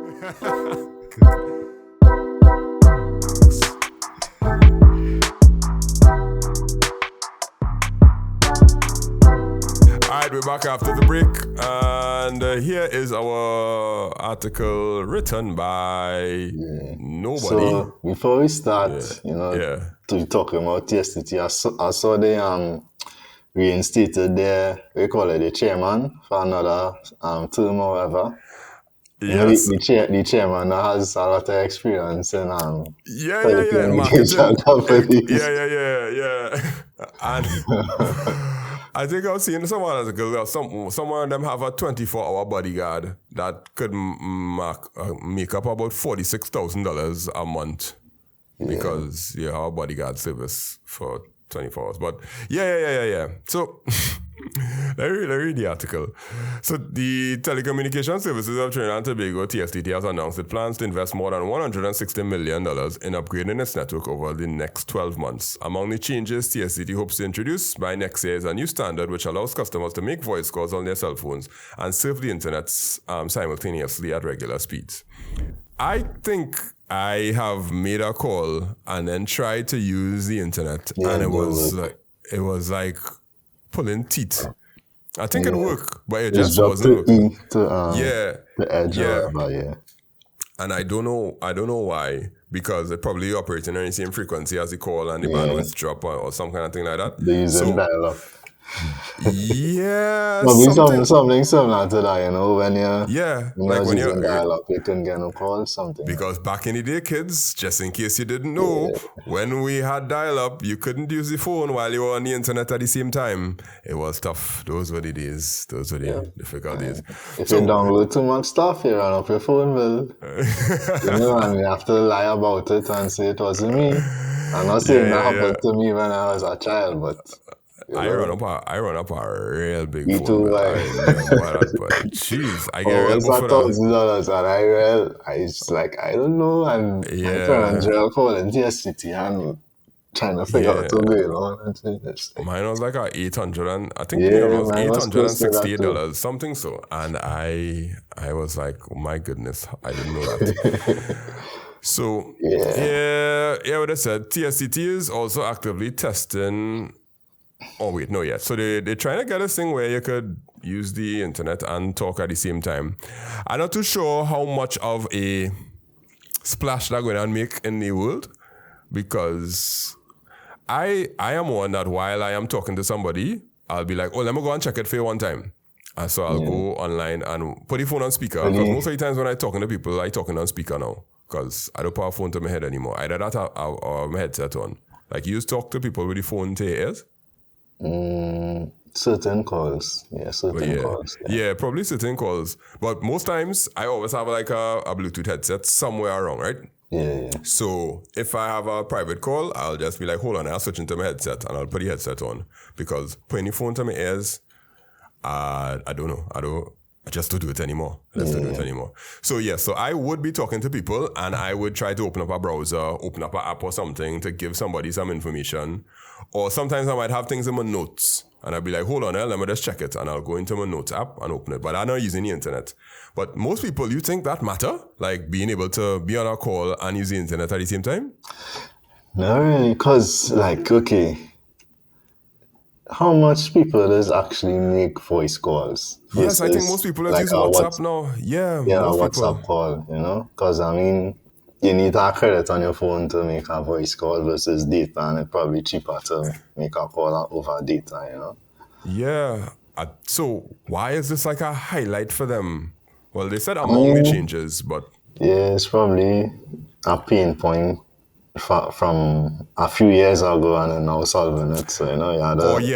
Alright, we're back after the break, and here is our article written by nobody. So before we start, to be talking about TSTT, I saw they reinstated the chairman for another term or whatever. Yes. The chairman has a lot of experience in marketing. companies. Yeah. And I think I've seen someone as a girl. Some of them have a 24-hour bodyguard that could make up about $46,000 a month because you have a bodyguard service for 24 hours. But yeah. So let me read the article. So the Telecommunication Services of Trinidad and Tobago, TSTT, has announced it plans to invest more than $160 million in upgrading its network over the next 12 months. Among the changes TSTT hopes to introduce by next year is a new standard which allows customers to make voice calls on their cell phones and surf the internet simultaneously at regular speeds. I think I have made a call and then tried to use the internet, and it was like pulling teeth. I think it worked, but it just wasn't working. The edge or whatever, And I don't know why, because it probably operating on the same frequency as the call and the bandwidth drop or some kind of thing like that. They use dial-up. Yeah, something similar to that, when you're using dial-up, you couldn't get no call, something. Because back in the day, kids, just in case you didn't know, when we had dial-up, you couldn't use the phone while you were on the internet at the same time. It was tough. Those were the days. Those were the difficult days. If you download too much stuff, you run up your phone bill. And you have to lie about it and say it wasn't me. I'm not saying that happened to me when I was a child, but... I run up a real big phone. Too, but jeez, I get real for $1,000 and I don't know, and my parents were calling TSTT and trying to figure out what's going on. Mine was like $800 and I think it was $868, something so. And I was like, oh my goodness, I didn't know that. So what I said, TSTT is also actively testing. Oh wait, no yet. So they're trying to get this thing where you could use the internet and talk at the same time. I'm not too sure how much of a splash they're going to make in the world, because I am one that while I am talking to somebody, I'll be like, oh, let me go and check it for you one time. And so I'll go online and put the phone on speaker. Because most of the times when I'm talking to people, I'm talking on speaker now, because I don't put a phone to my head anymore. Either that or my headset on. Like, you used to talk to people with the phone to your ears? Certain calls. Calls. Yeah, probably certain calls. But most times, I always have like a Bluetooth headset somewhere around, right? Yeah. So if I have a private call, I'll just be like, hold on, I'll switch into my headset and I'll put the headset on. Because putting the phone to my ears, I don't know. I just don't do it anymore. So I would be talking to people and I would try to open up a browser, open up an app or something to give somebody some information. Or sometimes I might have things in my notes and I'll be like, hold on, let me just check it. And I'll go into my notes app and open it. But I'm not using the internet. But most people, you think that matter? Like being able to be on a call and use the internet at the same time? Not really, because how much people does actually make voice calls? Yes, I think most people use WhatsApp now. Yeah, a WhatsApp call, because you need a credit on your phone to make a voice call versus data, and it's probably cheaper to make a call over data, Yeah. So why is this like a highlight for them? Well, they said among the changes, but... Yeah, it's probably a pain point from a few years ago and then now solving it. So,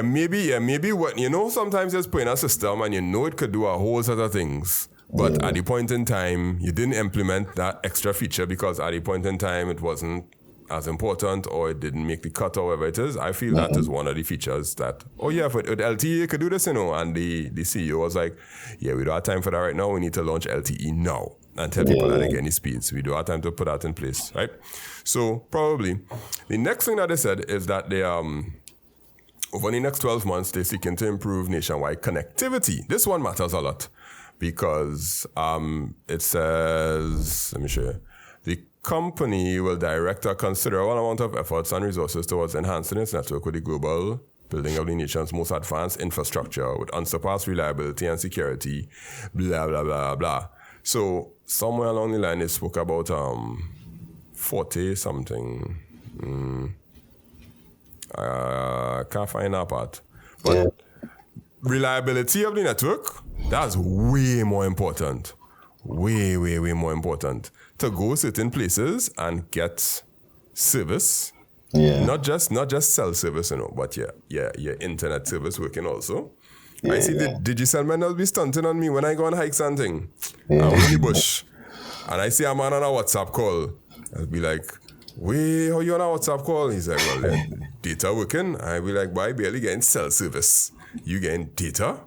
maybe what, sometimes just putting a system and it could do a whole set of things. But at the point in time, you didn't implement that extra feature because at the point in time, it wasn't as important or it didn't make the cut or whatever it is. I feel that is one of the features that, with LTE, you could do this, And the CEO was like, we don't have time for that right now. We need to launch LTE now and tell people that they get any speeds. We don't have time to put that in place, right? So probably the next thing that they said is that they over the next 12 months, they're seeking to improve nationwide connectivity. This one matters a lot because it says, let me show you, the company will direct a considerable amount of efforts and resources towards enhancing its network with the global building of the nation's most advanced infrastructure with unsurpassed reliability and security, blah, blah, blah, blah. So somewhere along the line, they spoke about 40 something. Can't find that part. But reliability of the network, that's way more important. Way, way, way more important. To go certain places and get service. Yeah. Not just cell service, but your internet service working also. Yeah, I see the Digicel will be stunting on me when I go on hikes and thing. I'm in the bush. And I see a man on a WhatsApp call. I'll be like, wait, how you on a WhatsApp call? He's like, well, data working. I'll be like, boy, barely getting cell service. You getting data?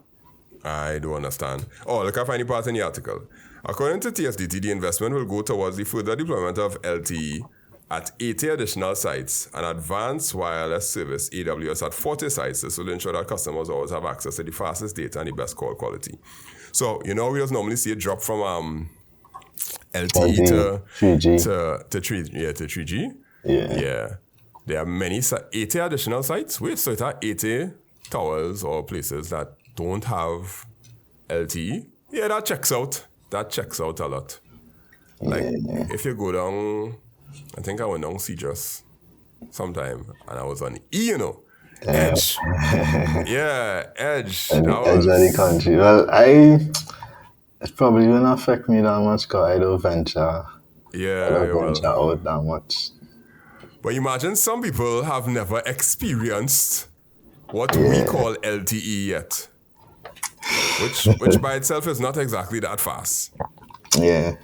I don't understand. Oh, look, I find the part in the article. According to TSTT, the investment will go towards the further deployment of LTE at 80 additional sites and advanced wireless service AWS at 40 sites. This will ensure that customers always have access to the fastest data and the best call quality. So, we just normally see a drop from LTE to 3G. To 3G. Yeah. There are many 80 additional sites. Wait, so it are 80 towers or places that don't have LTE. Yeah, that checks out. That checks out a lot. Like, if you go down, I think I went down Cedrus sometime, and I was on Edge. Edge. Edge of the country. Well, it probably won't affect me that much because I don't venture out that much. But imagine some people have never experienced what we call LTE yet. Which by itself is not exactly that fast. Yeah.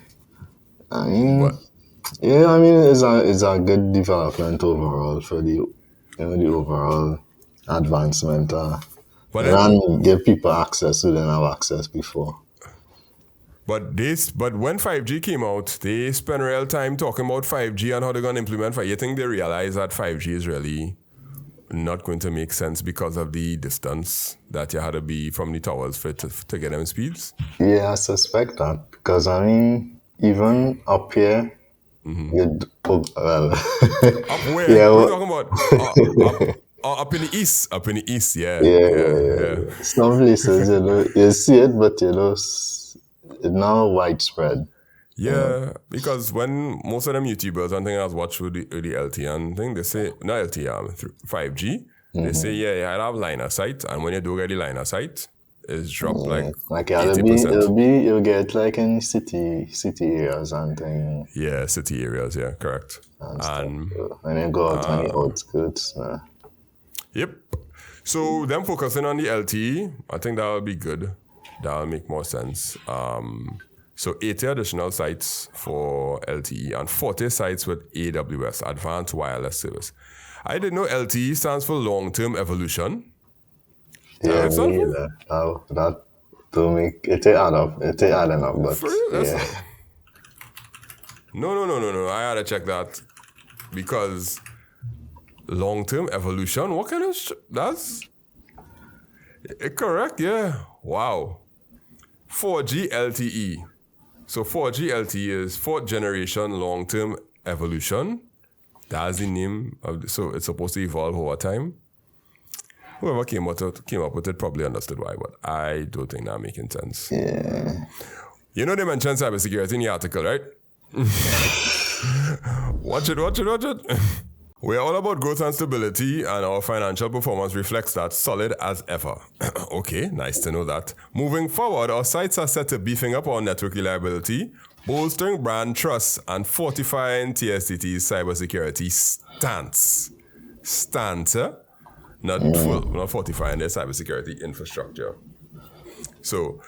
It's a good development overall for the overall advancement. And give people access who didn't have access before. But when 5G came out, they spent real time talking about 5G and how they're going to implement 5G. You think they realize that 5G is really not going to make sense because of the distance that you had to be from the towers to get them speeds? Yeah, I suspect that. Because, even up here, up where? Yeah, what are you talking about? Up in the east. Up in the east, yeah. Some places, you see it, but, it's not widespread. Yeah, because when most of them YouTubers and things I was watching with the LTE and thing, they say, not LTE, 5G, they say, you have line of sight, and when you do get the line of sight, it's dropped like 80%. You'll get like in city areas and things. Yeah, city areas, yeah, correct. And when you go out on the outskirts. Yep. So them focusing on the LTE, I think that will be good. That will make more sense. So 80 additional sites for LTE and 40 sites with AWS, Advanced Wireless Service. I didn't know LTE stands for long-term evolution. Yeah, me either. That don't make it adding up, but for real? Yeah. No. I had to check that because long-term evolution. What kind of that's correct? Yeah. Wow. 4G LTE. So 4G LTE is fourth generation long-term evolution. That's the name of so it's supposed to evolve over time. Whoever came up with it probably understood why, but I don't think that's making sense. Yeah. They mentioned cybersecurity in the article, right? Watch it. We're all about growth and stability, and our financial performance reflects that solid as ever. Okay, nice to know that. Moving forward, our sites are set to beefing up our network reliability, bolstering brand trust, and fortifying TSTT's cybersecurity stance. Not fortifying their cybersecurity infrastructure. So,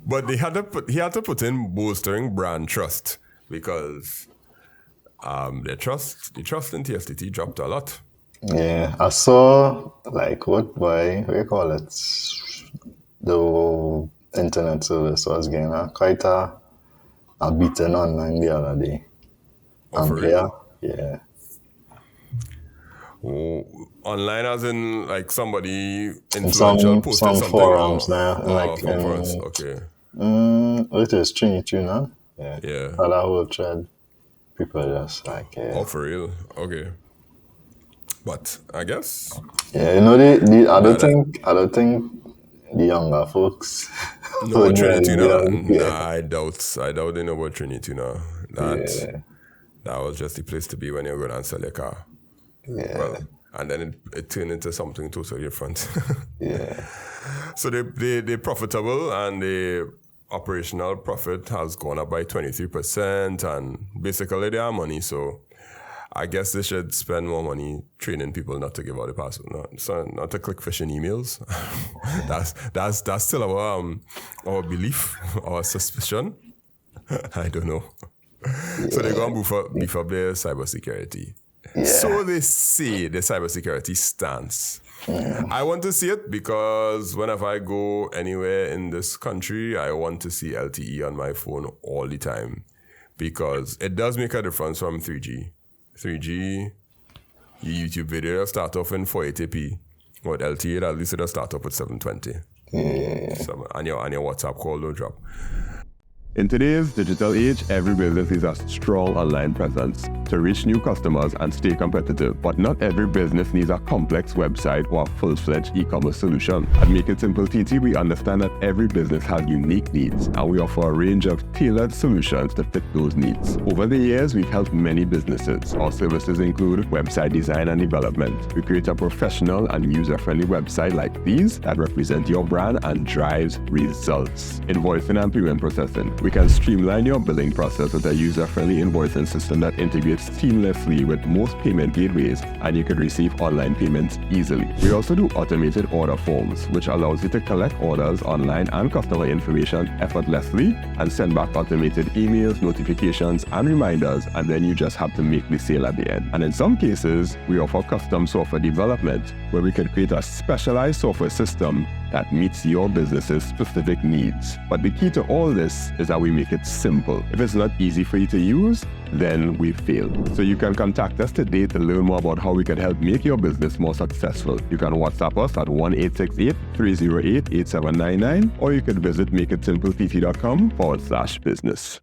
but he had to put in bolstering brand trust because the trust in TSTT dropped a lot. Yeah, I saw what you call it? The internet service was getting quite a beaten online the other day. Yeah. Oh, online as in somebody influential posted some something? Forums now. Forums, okay. It is Trinidad. Yeah. Yeah. For that whole thread, people just like, Oh, for real? Okay. But I guess. Yeah, I don't think the younger folks No, would but really be Trinituna? on. Yeah. Nah, I doubt they know about Trinituna. That was just the place to be when you're going to sell your car. Yeah. Well, and then it turned into something totally different. Yeah. So they're profitable, and the operational profit has gone up by 23%, and basically they have money, so I guess they should spend more money training people not to give out the password, not to click phishing emails. that's still our belief, our suspicion. I don't know. Yeah. So they're going to beef up their cybersecurity. Yeah. So they say the cybersecurity stance. Yeah. I want to see it because whenever I go anywhere in this country, I want to see LTE on my phone all the time because it does make a difference from 3G. 3G, your YouTube video will start off in 480p. With LTE, at least it'll start off with 720. Yeah. So, and your WhatsApp call will drop. In today's digital age, every business needs a strong online presence to reach new customers and stay competitive. But not every business needs a complex website or a full-fledged e-commerce solution. At makeITsimpleTT, we understand that every business has unique needs, and we offer a range of tailored solutions to fit those needs. Over the years, we've helped many businesses. Our services include website design and development. We create a professional and user-friendly website like these that represent your brand and drives results. Invoicing and payment processing. We can streamline your billing process with a user-friendly invoicing system that integrates seamlessly with most payment gateways, and you can receive online payments easily. We also do automated order forms, which allows you to collect orders online and customer information effortlessly and send back automated emails, notifications, and reminders, and then you just have to make the sale at the end. And in some cases, we offer custom software development, where we can create a specialized software system that meets your business's specific needs. But the key to all this is that we make it simple. If it's not easy for you to use, then we failed. So you can contact us today to learn more about how we can help make your business more successful. You can WhatsApp us at 1-868-308-8799, or you can visit makeITsimpleTT.com/business.